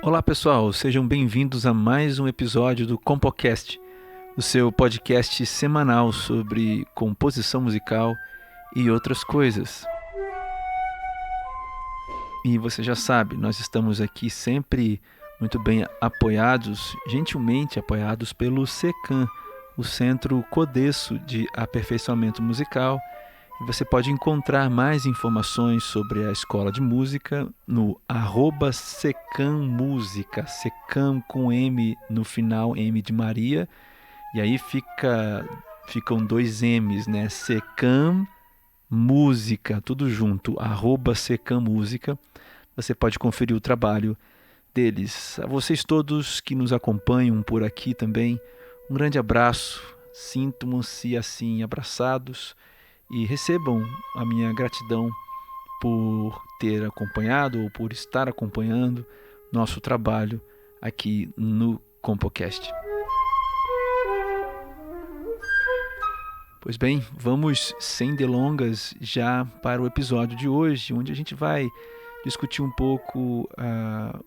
Olá pessoal, sejam bem-vindos a mais um episódio do Compocast, o seu podcast semanal sobre composição musical e outras coisas. E você já sabe, nós estamos aqui sempre muito bem apoiados, gentilmente apoiados pelo SECAM, o Centro Codesso de Aperfeiçoamento Musical. E você pode encontrar mais informações sobre a escola de música no @secammúsica, secam com M no final, M de Maria, e aí ficam dois M's, né? Secam Música, tudo junto, @secammúsica. Você pode conferir o trabalho deles. A vocês todos que nos acompanham por aqui também, um grande abraço. Sintam-se assim abraçados e recebam a minha gratidão por ter acompanhado ou por estar acompanhando nosso trabalho aqui no Compocast. Pois bem, vamos sem delongas já para o episódio de hoje, onde a gente vai discutir um pouco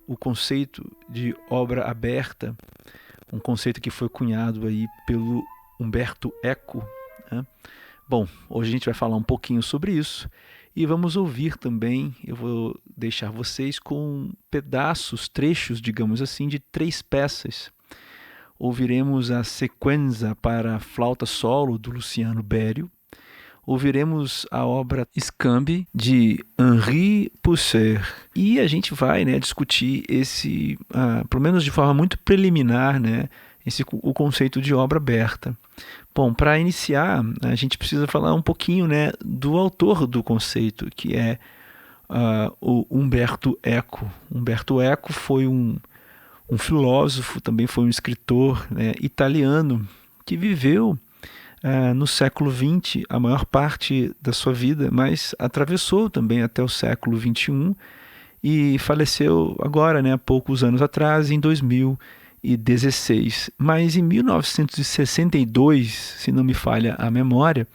o conceito de obra aberta, um conceito que foi cunhado aí pelo Umberto Eco, né? Bom, hoje a gente vai falar um pouquinho sobre isso e vamos ouvir também, eu vou deixar vocês com pedaços, trechos, digamos assim, de 3 peças. Ouviremos a sequenza para flauta solo do Luciano Berio, ouviremos a obra Scambi de Henri Pousser e a gente vai, né, discutir pelo menos de forma muito preliminar, né, o conceito de obra aberta. Bom, para iniciar, a gente precisa falar um pouquinho, né, do autor do conceito, que é o Umberto Eco. Umberto Eco foi um filósofo, também foi um escritor, né, italiano que viveu no século XX a maior parte da sua vida, mas atravessou também até o século XXI e faleceu agora, né, há poucos anos atrás, em 2016. Mas em 1962, se não me falha a memória,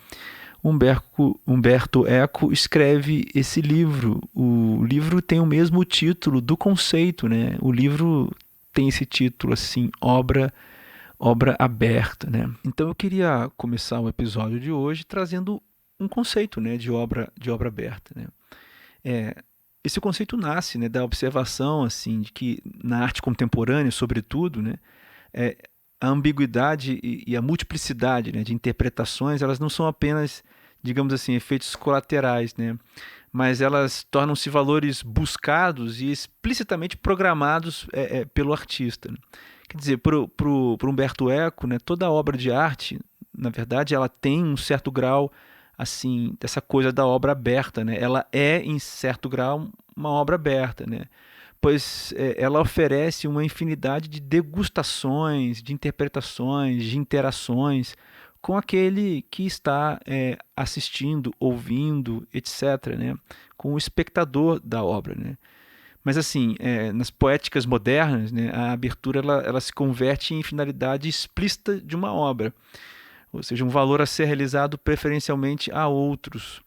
Umberto Eco escreve esse livro. O livro tem o mesmo título do conceito, né? O livro tem esse título assim, obra aberta, né? Então eu queria começar o episódio de hoje trazendo um conceito, né, de obra aberta, né? Esse conceito nasce, né, da observação assim de que na arte contemporânea, sobretudo, né, a ambiguidade e a multiplicidade, né, de interpretações, elas não são apenas, digamos assim, efeitos colaterais, né, mas elas tornam-se valores buscados e explicitamente programados pelo artista, né? Quer dizer, para o Umberto Eco, né, toda obra de arte, na verdade, ela tem um certo grau assim dessa coisa da obra aberta, né? Ela é, em certo grau, uma obra aberta, né? Pois ela oferece uma infinidade de degustações, de interpretações, de interações com aquele que está assistindo, ouvindo, etc., né? Com o espectador da obra, né? Mas assim, nas poéticas modernas, né, a abertura ela se converte em finalidade explícita de uma obra, ou seja, um valor a ser realizado preferencialmente a outros.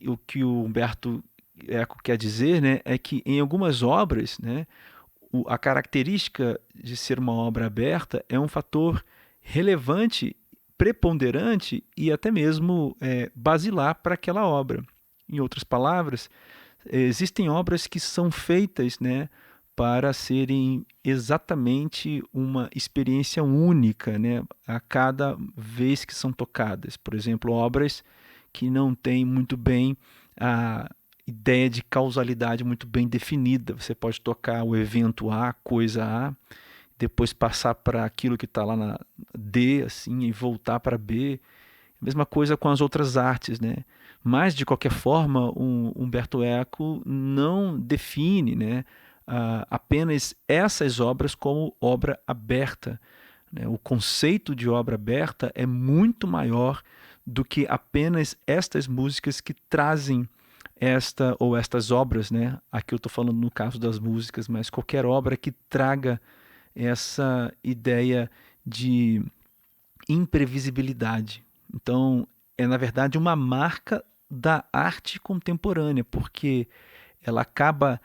O que o Humberto Eco quer dizer, né, é que em algumas obras, né, a característica de ser uma obra aberta é um fator relevante, preponderante e até mesmo basilar para aquela obra. Em outras palavras, existem obras que são feitas, né, para serem exatamente uma experiência única, né, a cada vez que são tocadas. Por exemplo, obras que não têm muito bem a ideia de causalidade muito bem definida. Você pode tocar o evento A, coisa A, depois passar para aquilo que está lá na D, assim, e voltar para B. Mesma coisa com as outras artes, né? Mas, de qualquer forma, o Umberto Eco não define, né, apenas essas obras como obra aberta, né? O conceito de obra aberta é muito maior do que apenas estas músicas que trazem estas obras, né? Aqui eu estou falando no caso das músicas, mas qualquer obra que traga essa ideia de imprevisibilidade. Então, é na verdade uma marca da arte contemporânea, porque ela acaba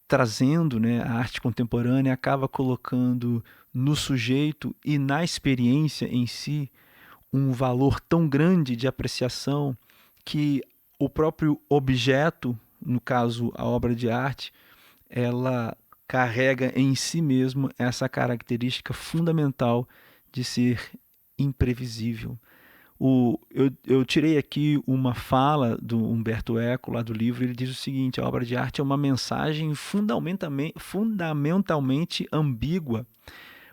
trazendo, né, a arte contemporânea, acaba colocando no sujeito e na experiência em si um valor tão grande de apreciação que o próprio objeto, no caso a obra de arte, ela carrega em si mesmo essa característica fundamental de ser imprevisível. Eu tirei aqui uma fala do Umberto Eco, lá do livro. Ele diz o seguinte: a obra de arte é uma mensagem fundamentalmente ambígua,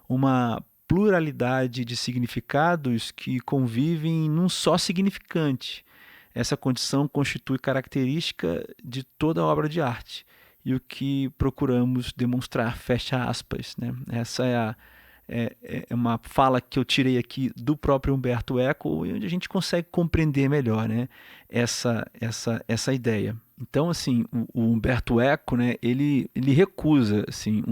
uma pluralidade de significados que convivem num só significante. Essa condição constitui característica de toda obra de arte e o que procuramos demonstrar, fecha aspas, né? Essa é uma fala que eu tirei aqui do próprio Umberto Eco, onde a gente consegue compreender melhor, né, essa ideia. Então, assim, o Umberto Eco, né, ele recusa, assim,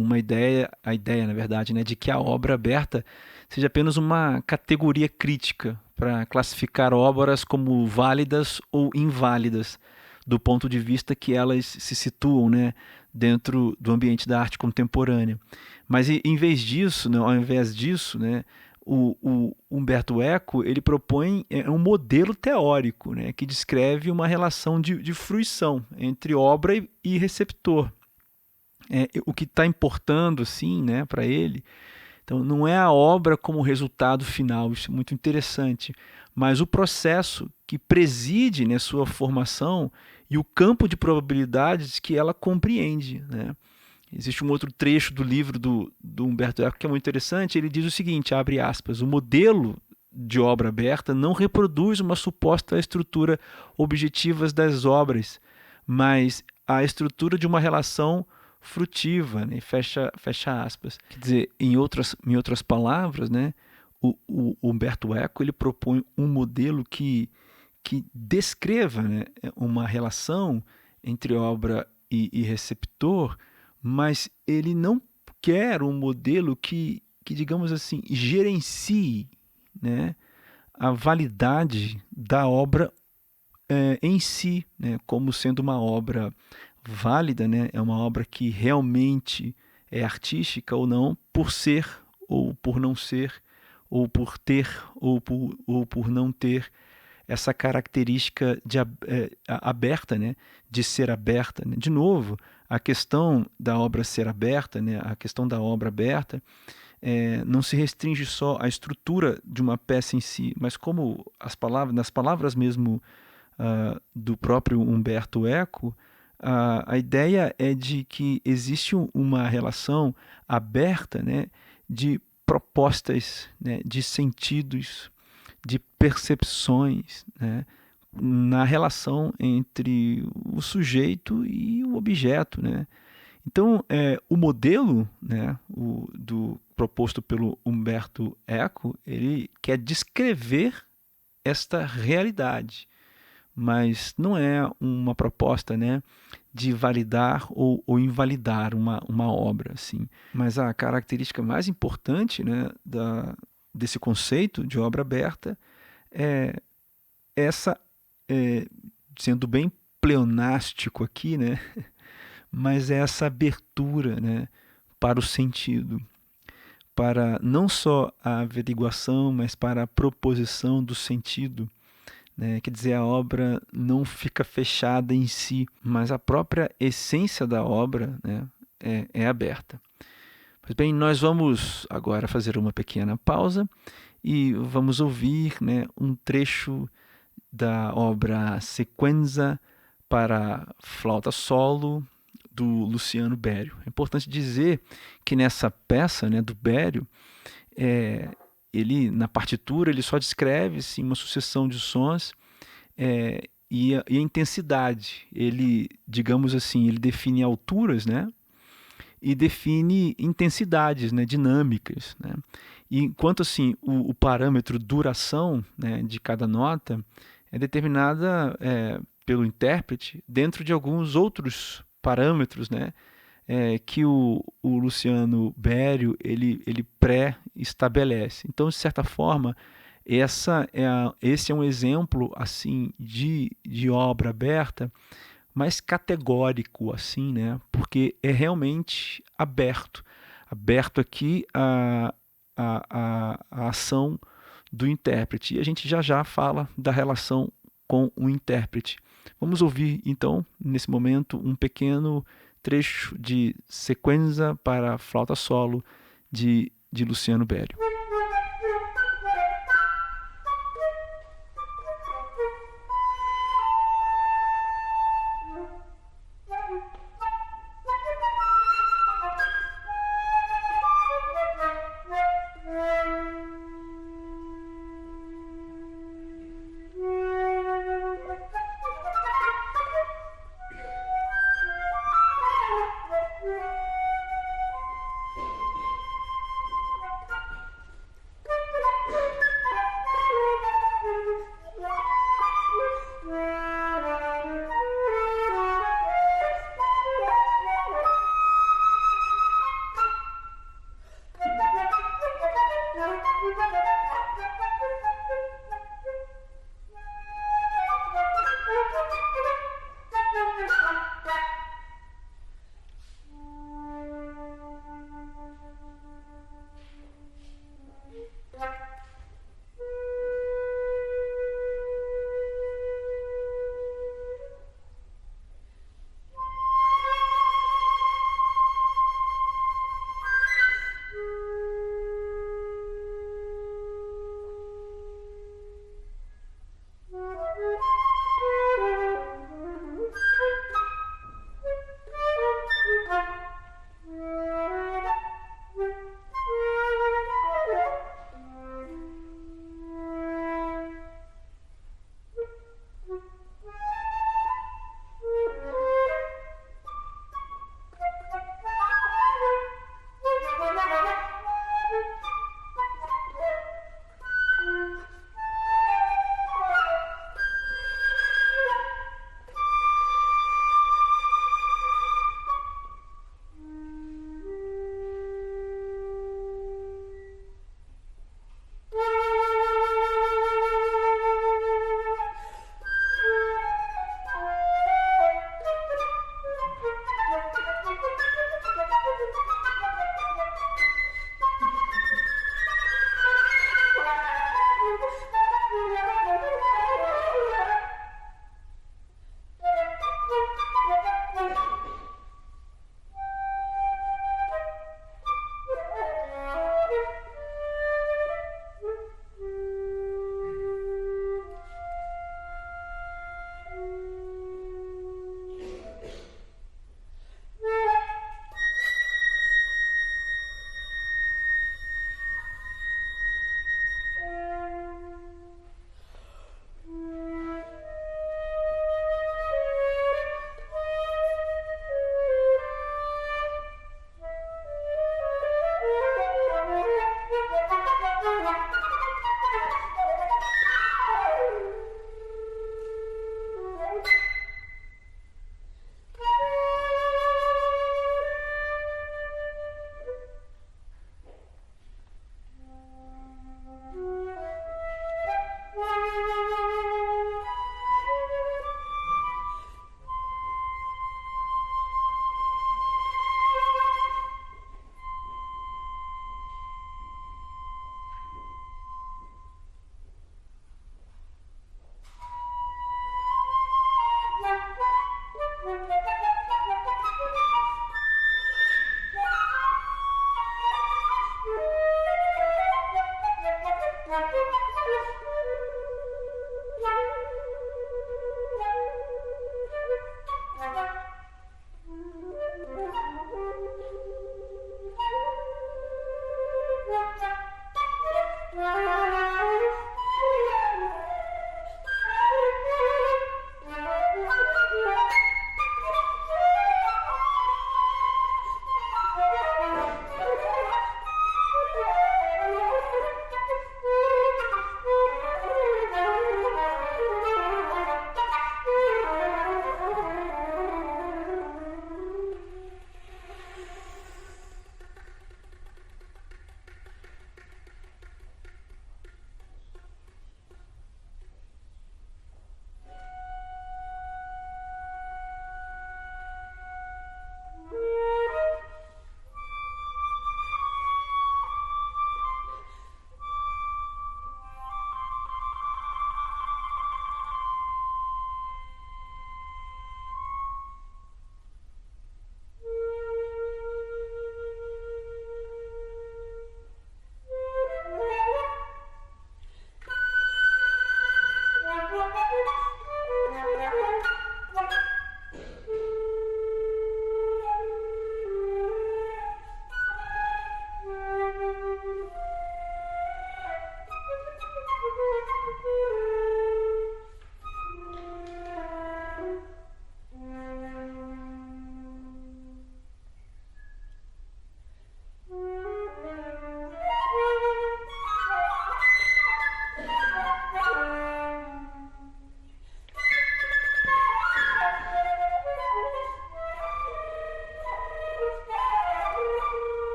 a ideia, na verdade, né, de que a obra aberta seja apenas uma categoria crítica para classificar obras como válidas ou inválidas, do ponto de vista que elas se situam, né, dentro do ambiente da arte contemporânea. Mas em vez disso, né, ao invés disso, né, o Umberto Eco ele propõe um modelo teórico, né, que descreve uma relação de fruição entre obra e receptor. O que está importando, assim, né, para ele, então, não é a obra como resultado final, isso é muito interessante, mas o processo que preside, né, sua formação e o campo de probabilidades que ela compreende, né? Existe um outro trecho do livro do Umberto Eco que é muito interessante. Ele diz o seguinte, abre aspas: o modelo de obra aberta não reproduz uma suposta estrutura objetiva das obras, mas a estrutura de uma relação frutiva, né? Fecha aspas. Quer dizer, em outras palavras, né, o Umberto Eco ele propõe um modelo que descreva, né, uma relação entre obra e receptor, mas ele não quer um modelo que digamos assim, gerencie, né, a validade da obra em si, né, como sendo uma obra válida, né, é uma obra que realmente é artística ou não, por ser ou por não ser, ou por ter ou por não ter essa característica aberta, né, de ser aberta, né? De novo, a questão da obra ser aberta, né, a questão da obra aberta, não se restringe só à estrutura de uma peça em si, mas como nas palavras mesmo do próprio Umberto Eco, a ideia é de que existe uma relação aberta, né, de propostas, né, de sentidos, de percepções, né, na relação entre o sujeito e o objeto, né? Então, o modelo, né, proposto pelo Umberto Eco, ele quer descrever esta realidade, mas não é uma proposta, né, de validar ou invalidar uma obra, assim. Mas a característica mais importante, né, desse conceito de obra aberta é essa, sendo bem pleonástico aqui, né, mas é essa abertura, né, para o sentido, para não só a averiguação, mas para a proposição do sentido, né? Quer dizer, a obra não fica fechada em si, mas a própria essência da obra, né, é aberta. Pois bem, nós vamos agora fazer uma pequena pausa e vamos ouvir, né, um trecho da obra Sequenza para flauta solo do Luciano Berio. É importante dizer que nessa peça, né, do Berio, ele na partitura ele só descreve assim, uma sucessão de sons e a intensidade. Ele, digamos assim, ele define alturas, né, e define intensidades, né, dinâmicas, né? E enquanto assim o parâmetro duração, né, de cada nota é determinada pelo intérprete dentro de alguns outros parâmetros, né, que o Luciano Berio ele pré-estabelece. Então, de certa forma, esse é um exemplo assim de obra aberta, mais categórico assim, né? Porque é realmente aberto. Aberto aqui a ação do intérprete. E a gente já já fala da relação com o intérprete. Vamos ouvir, então, nesse momento, um pequeno trecho de Sequenza para flauta solo de Luciano Berio.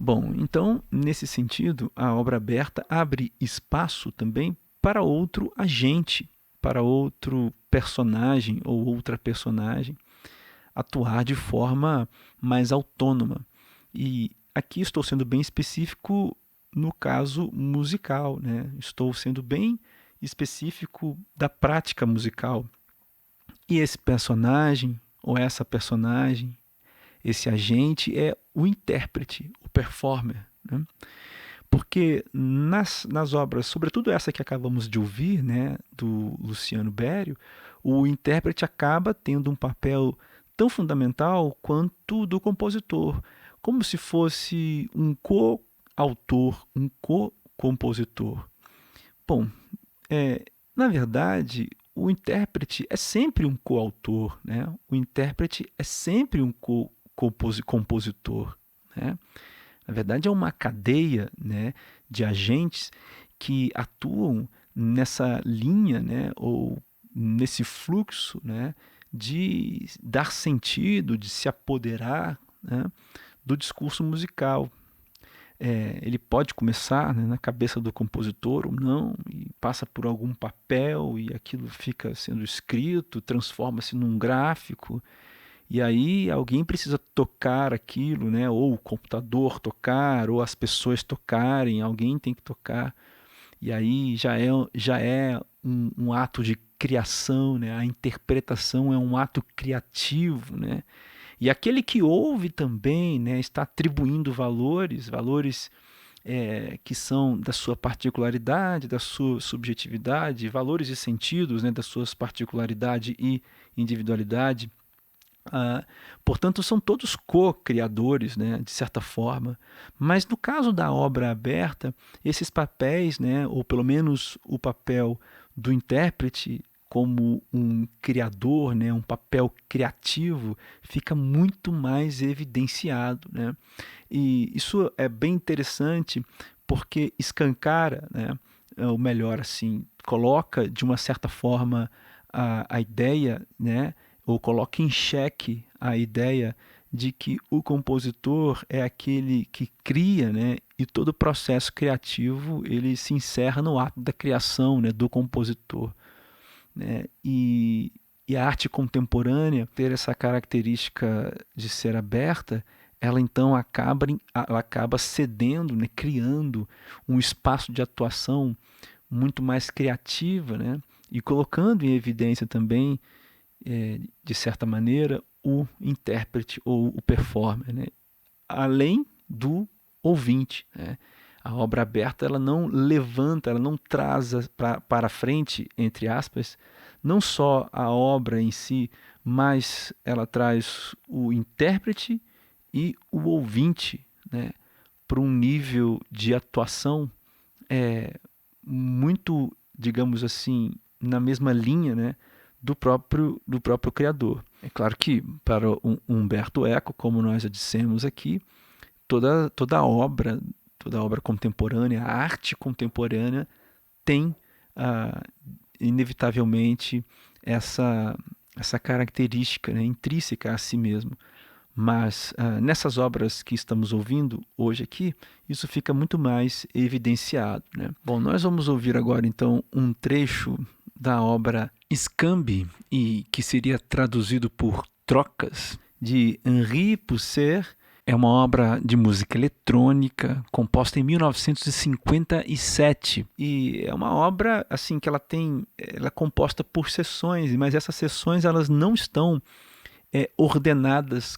Bom, então, nesse sentido, a obra aberta abre espaço também para outro agente, para outro personagem ou outra personagem atuar de forma mais autônoma. E aqui estou sendo bem específico no caso musical, né? Estou sendo bem específico da prática musical. E esse personagem ou essa personagem, esse agente é o intérprete, o performer, né? Porque nas obras, sobretudo essa que acabamos de ouvir, né, do Luciano Berio, o intérprete acaba tendo um papel tão fundamental quanto do compositor, como se fosse um co-autor, um co-compositor. Bom, na verdade, o intérprete é sempre um coautor, né? O intérprete é sempre um compositor, né? Na verdade, é uma cadeia, né, de agentes que atuam nessa linha, né, ou nesse fluxo, né, de dar sentido, de se apoderar, né, do discurso musical. Ele pode começar, né, na cabeça do compositor ou não, e passa por algum papel e aquilo fica sendo escrito, transforma-se num gráfico, e aí alguém precisa tocar aquilo, né, ou o computador tocar, ou as pessoas tocarem, alguém tem que tocar, e aí já é um ato de criação, né, a interpretação é um ato criativo, né, e aquele que ouve também, né, está atribuindo valores que são da sua particularidade, da sua subjetividade, valores e sentidos, né, das suas particularidade e individualidade. Portanto, são todos co-criadores, né, de certa forma. Mas no caso da obra aberta, esses papéis, né, ou pelo menos o papel do intérprete como um criador, né, um papel criativo, fica muito mais evidenciado, né? E isso é bem interessante porque escancara, né, ou melhor assim, coloca de uma certa forma a ideia, né, ou coloca em xeque a ideia de que o compositor é aquele que cria, né, e todo o processo criativo ele se encerra no ato da criação, né, do compositor, né? E a arte contemporânea ter essa característica de ser aberta, ela então ela acaba cedendo, né, criando um espaço de atuação muito mais criativa, né, e colocando em evidência também, de certa maneira, o intérprete ou o performer, né, além do ouvinte, né? A obra aberta ela não levanta, ela não traz para frente, entre aspas, não só a obra em si, mas ela traz o intérprete e o ouvinte, né, para um nível de atuação muito, digamos assim, na mesma linha, né, do próprio criador. É claro que para Humberto Eco, como nós já dissemos aqui, toda obra contemporânea, a arte contemporânea tem inevitavelmente essa característica, né, intrínseca a si mesmo. Mas nessas obras que estamos ouvindo hoje aqui, isso fica muito mais evidenciado, né? Bom, nós vamos ouvir agora então um trecho da obra Escambe, e que seria traduzido por Trocas, de Henri Pousser. É uma obra de música eletrônica composta em 1957 e é uma obra assim que ela é composta por sessões, mas essas sessões elas não estão ordenadas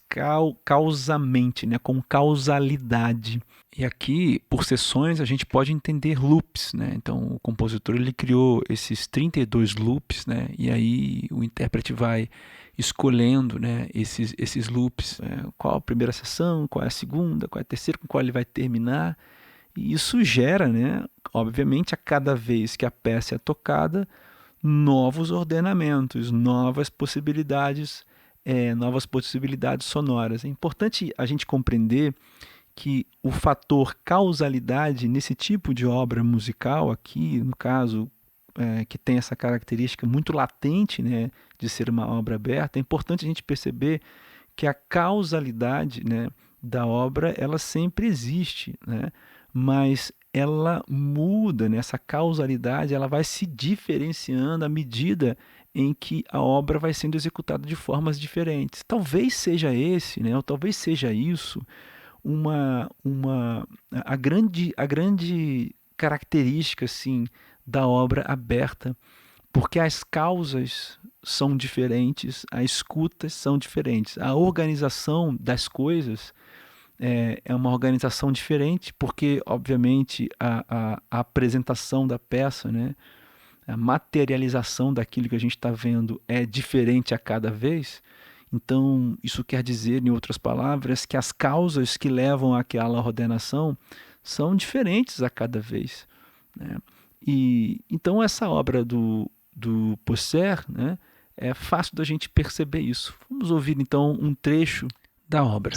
causamente, né, com causalidade. E aqui, por sessões, a gente pode entender loops, né? Então, o compositor ele criou esses 32 loops, né? E aí o intérprete vai escolhendo, né, esses loops. Qual a primeira sessão, qual é a segunda, qual é a terceira, com qual ele vai terminar. E isso gera, né, obviamente, a cada vez que a peça é tocada, novos ordenamentos, novas possibilidades sonoras. É importante a gente compreender que o fator causalidade nesse tipo de obra musical aqui, no caso, que tem essa característica muito latente, né, de ser uma obra aberta, é importante a gente perceber que a causalidade, né, da obra, ela sempre existe, né? Mas ela muda, né? Essa causalidade, ela vai se diferenciando à medida em que a obra vai sendo executada de formas diferentes. Talvez seja esse, né? Ou talvez seja isso a grande característica assim da obra aberta, porque as causas são diferentes, as escutas são diferentes, a organização das coisas é uma organização diferente, porque obviamente a apresentação da peça, né, a materialização daquilo que a gente está vendo é diferente a cada vez. Então, isso quer dizer, em outras palavras, que as causas que levam àquela ordenação são diferentes a cada vez, né? E então essa obra do Posser, né, é fácil da gente perceber isso. Vamos ouvir então um trecho da obra.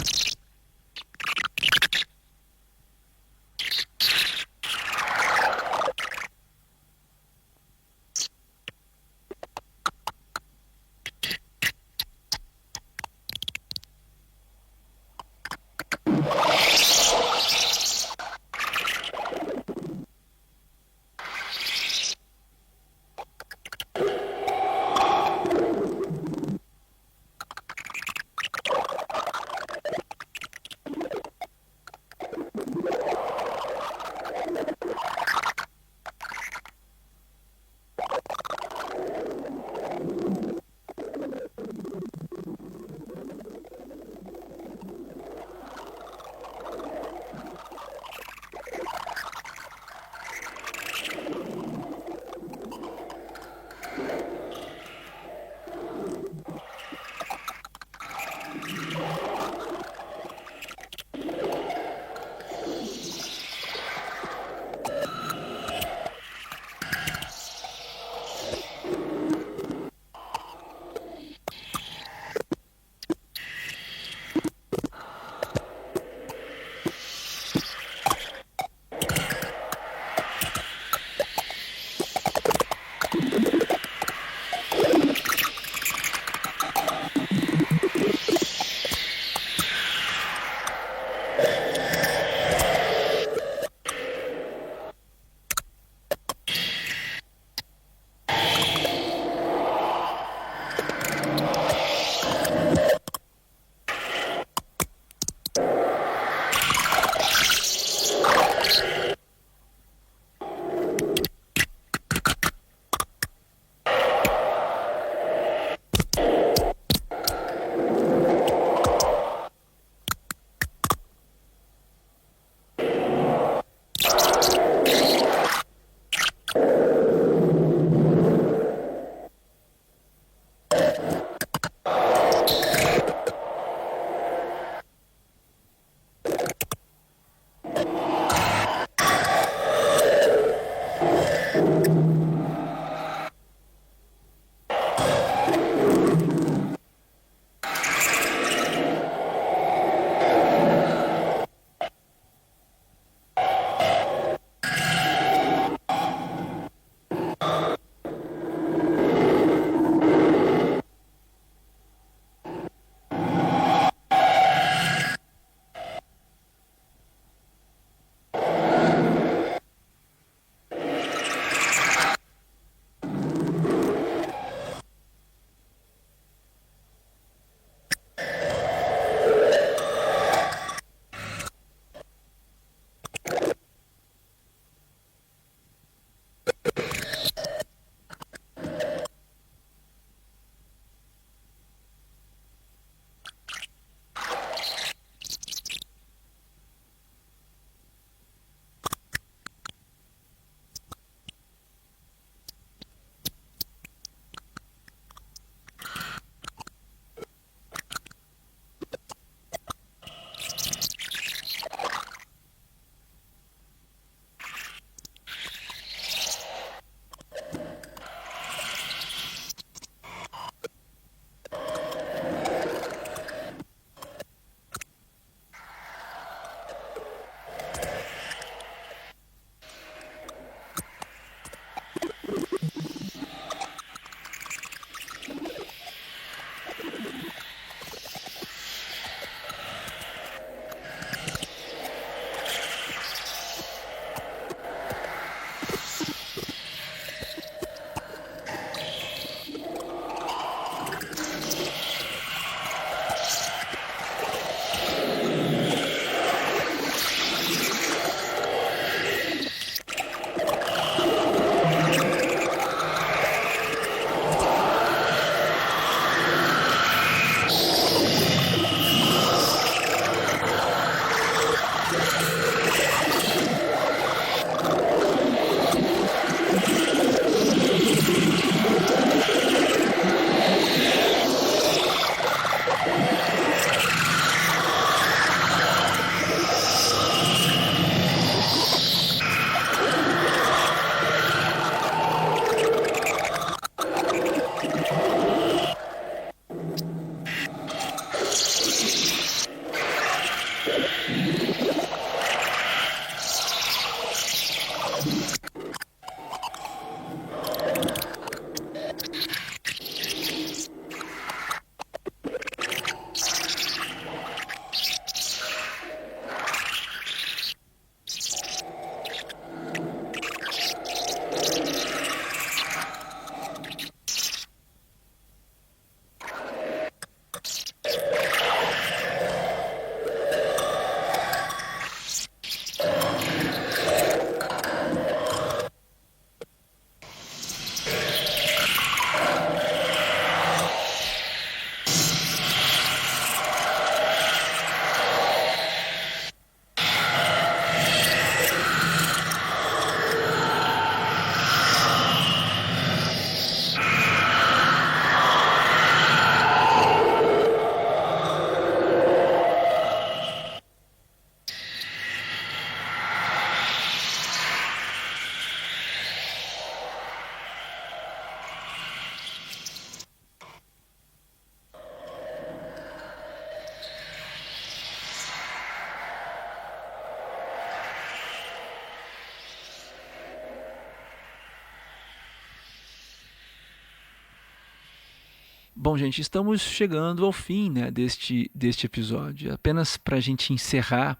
Bom, gente, estamos chegando ao fim, né, deste episódio. Apenas para a gente encerrar,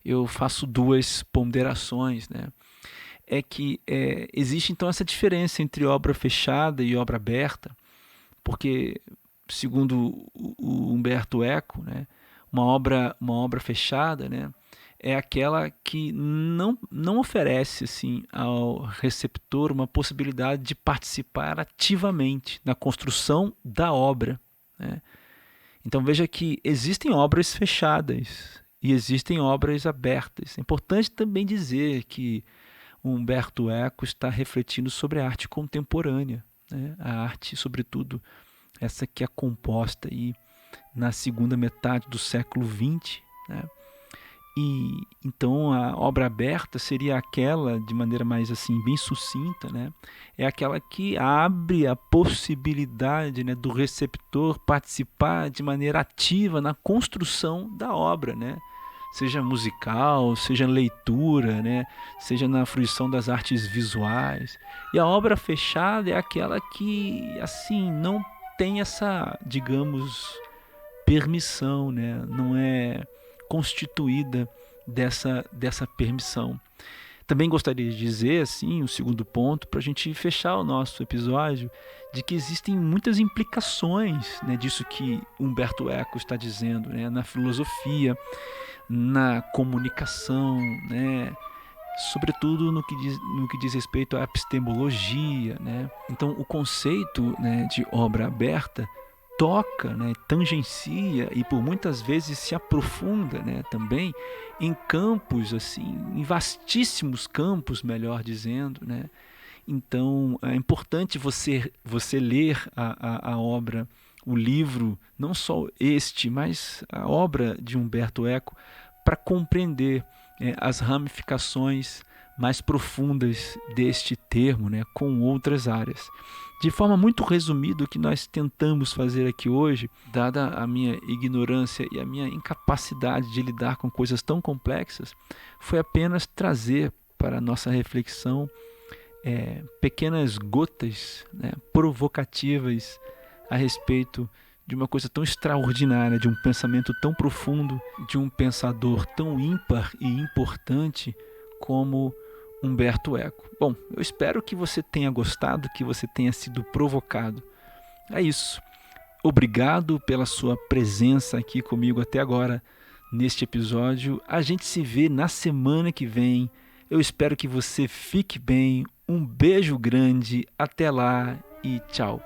eu faço duas ponderações, né? É que existe então essa diferença entre obra fechada e obra aberta, porque, segundo o Humberto Eco, né, uma obra fechada, né, é aquela que não oferece assim, ao receptor uma possibilidade de participar ativamente na construção da obra, né? Então veja que existem obras fechadas e existem obras abertas. É importante também dizer que Humberto Eco está refletindo sobre a arte contemporânea, né? A arte, sobretudo, essa que é composta aí na segunda metade do século XX, né? E então a obra aberta seria aquela, de maneira mais assim bem sucinta, né? É aquela que abre a possibilidade, né, do receptor participar de maneira ativa na construção da obra, né? Seja musical, seja leitura, né? Seja na fruição das artes visuais. E a obra fechada é aquela que assim não tem essa, digamos, permissão, né? Não é constituída dessa permissão. Também gostaria de dizer, assim, o segundo ponto, para a gente fechar o nosso episódio, de que existem muitas implicações, né, disso que Humberto Eco está dizendo, né, na filosofia, na comunicação, né, sobretudo no que diz respeito à epistemologia, né? Então, o conceito, né, de obra aberta toca, né, tangencia e por muitas vezes se aprofunda, né, também em campos assim, em vastíssimos campos, melhor dizendo, né? Então é importante você ler a obra, o livro, não só este, mas a obra de Humberto Eco, para compreender as ramificações mais profundas deste termo, né, com outras áreas. De forma muito resumida, o que nós tentamos fazer aqui hoje, dada a minha ignorância e a minha incapacidade de lidar com coisas tão complexas, foi apenas trazer para a nossa reflexão pequenas gotas, né, provocativas a respeito de uma coisa tão extraordinária, de um pensamento tão profundo, de um pensador tão ímpar e importante como Humberto Eco. Bom, eu espero que você tenha gostado, que você tenha sido provocado. É isso. Obrigado pela sua presença aqui comigo até agora neste episódio. A gente se vê na semana que vem. Eu espero que você fique bem. Um beijo grande. Até lá e tchau.